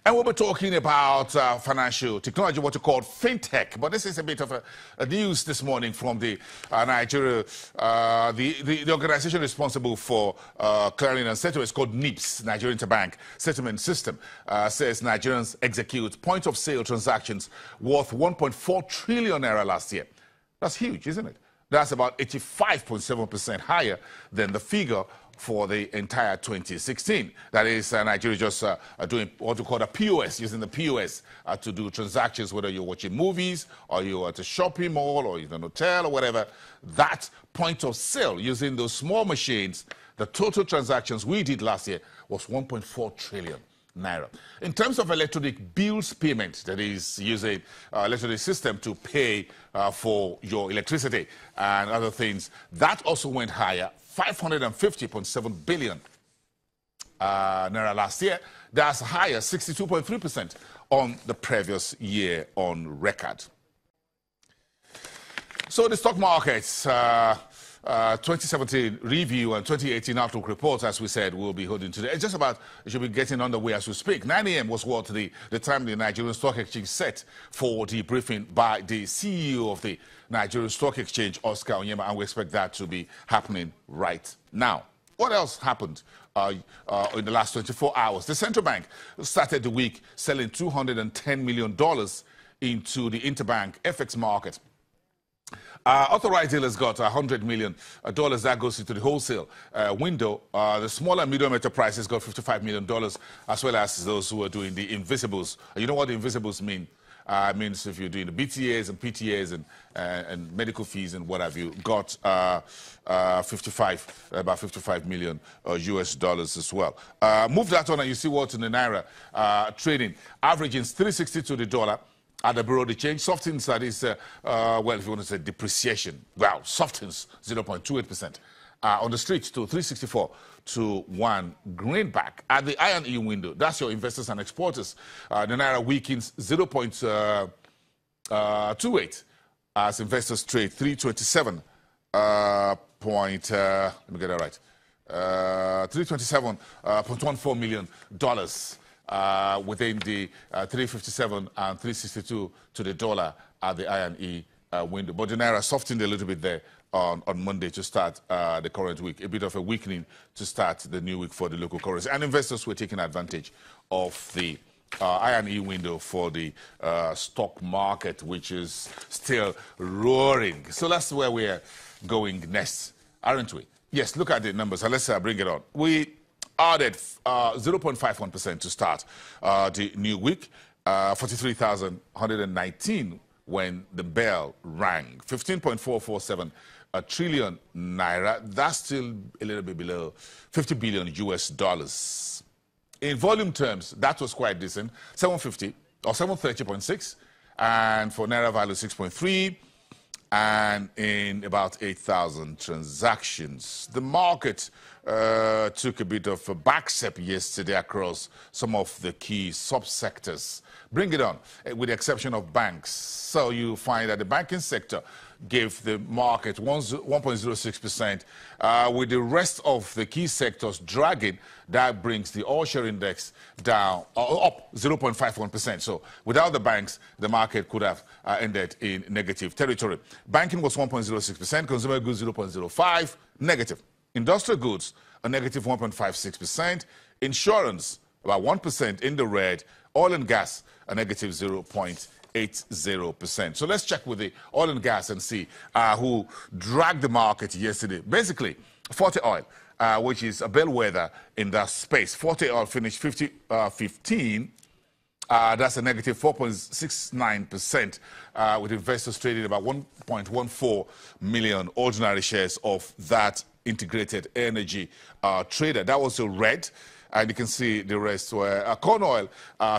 And we'll be talking about financial technology, what you call fintech. But this is a bit of a news this morning from the Nigeria, the organization responsible for clearing and settlement is called NIPS, Nigerian Interbank Settlement System, says Nigerians execute point-of-sale transactions worth 1.4 trillion naira last year. That's huge, isn't it? That's about 85.7% higher than the figure for the entire 2016. That is, Nigeria just doing what we call a POS, using the POS to do transactions, whether you're watching movies or you're at a shopping mall or you're in an hotel or whatever. That point of sale, using those small machines, the total transactions we did last year was 1.4 trillion naira. In terms of electronic bills payment, that is using electronic system to pay for your electricity and other things, that also went higher, 550.7 billion naira last year. That's higher, 62.3% on the previous year on record. So the stock markets, 2017 review and 2018 outlook reports, as we said, we'll be holding today. It's just about, it should be getting underway as we speak. 9 a.m. was what the time the Nigerian Stock Exchange set for the briefing by the CEO of the Nigerian Stock Exchange, Oscar Onyema, and we expect that to be happening right now. What else happened in the last 24 hours? The central bank started the week selling $210 million into the interbank FX market. Authorized dealers got $100 million. That goes into the wholesale window. The small and medium enterprises got $55 million, as well as those who are doing the invisibles. You know what the invisibles mean? It means if you're doing the BTAs and PTAs and medical fees and what have you, got about 55 million US dollars as well. Move that on and you see what in the Naira trading. Averaging 360 to the dollar. At the Bureau de Change, softens, that is, well, if you want to say depreciation, well, softens 0.28%. On the street to 364 to 1 greenback. At the I&E window, that's your investors and exporters. The Naira weakens 0.28 as investors trade 327 let me get that right. $327.14 million. Within the 357 and 362 to the dollar at the I&E window. But the Naira softened a little bit there on Monday to start the current week. A bit of a weakening to start the new week for the local currency. And investors were taking advantage of the I&E window for the stock market, which is still roaring. So that's where we're going next, aren't we? Yes, look at the numbers. And let's bring it on. We added 0.51% to start the new week, 43,119 when the bell rang, 15.447 trillion naira. That's still a little bit below 50 billion US dollars. In volume terms, that was quite decent, 750 or 730.6, and for naira value 6.3. And in about 8,000 transactions. The market took a bit of a backstep yesterday across some of the key subsectors. Bring it on, with the exception of banks. So you find that the banking sector gave the market 1.06%, with the rest of the key sectors dragging. That brings the all-share index down, up 0.51%. So without the banks, the market could have ended in negative territory. Banking was 1.06%, consumer goods 0.05%, negative. Industrial goods, a negative 1.56%. Insurance, about 1% in the red. Oil and gas, a negative 0.80%. So let's check with the oil and gas and see who dragged the market yesterday. Basically, Forte Oil, which is a bellwether in that space. Forte Oil finished 15. That's a negative 4.69%, with investors trading about 1.14 million ordinary shares of that integrated energy trader. That was the red. And you can see the rest were corn oil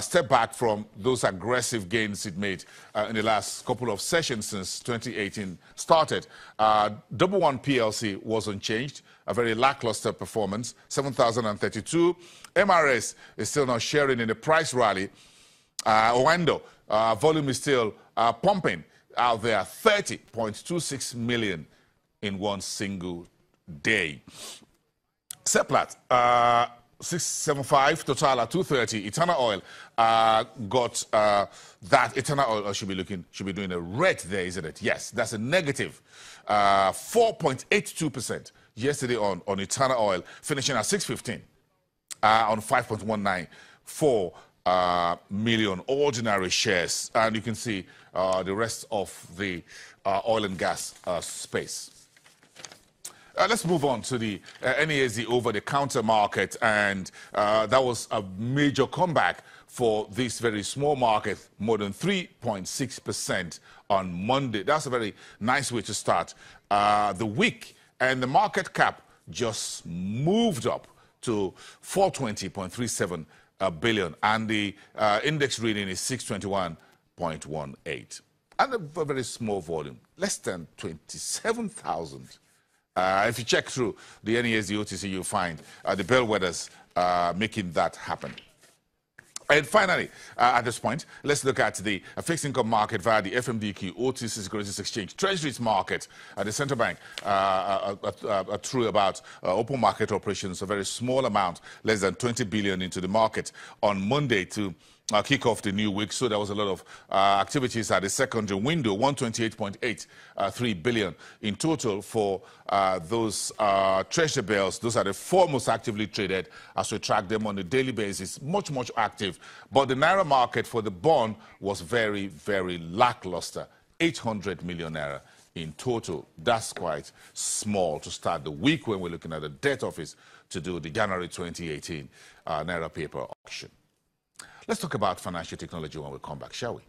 stepped back from those aggressive gains it made in the last couple of sessions since 2018 started. Double One PLC was unchanged, a very lackluster performance, 7,032. MRS is still not sharing in the price rally. Owando, volume is still pumping out there, 30.26 million in one single day. Seplat, 675, Total at 230. Eternal Oil got that. Eternal Oil should be doing a red there, isn't it? Yes, that's a negative 4.82% yesterday on Eternal Oil, finishing at 615 on 5.194 million ordinary shares. And you can see the rest of the oil and gas space. Let's move on to the NASD over-the-counter market, and that was a major comeback for this very small market, more than 3.6% on Monday. That's a very nice way to start the week, and the market cap just moved up to 420.37 billion, and the index reading is 621.18, and a very small volume, less than 27,000. If you check through the NASD OTC, you'll find the bellwethers making that happen. And finally, at this point, let's look at the fixed income market via the FMDQ OTC Securities Exchange Treasuries market. The central bank threw about open market operations, a very small amount, less than 20 billion into the market on Monday to kick off the new week. So there was a lot of activities at the secondary window, 128.83 billion in total for those treasury bills. Those are the four most actively traded as we track them on a daily basis, much active. But the naira market for the bond was very, very lackluster, 800 million naira in total. That's quite small to start the week when we're looking at the debt office to do the January 2018 naira paper auction. Let's talk about financial technology when we come back, shall we?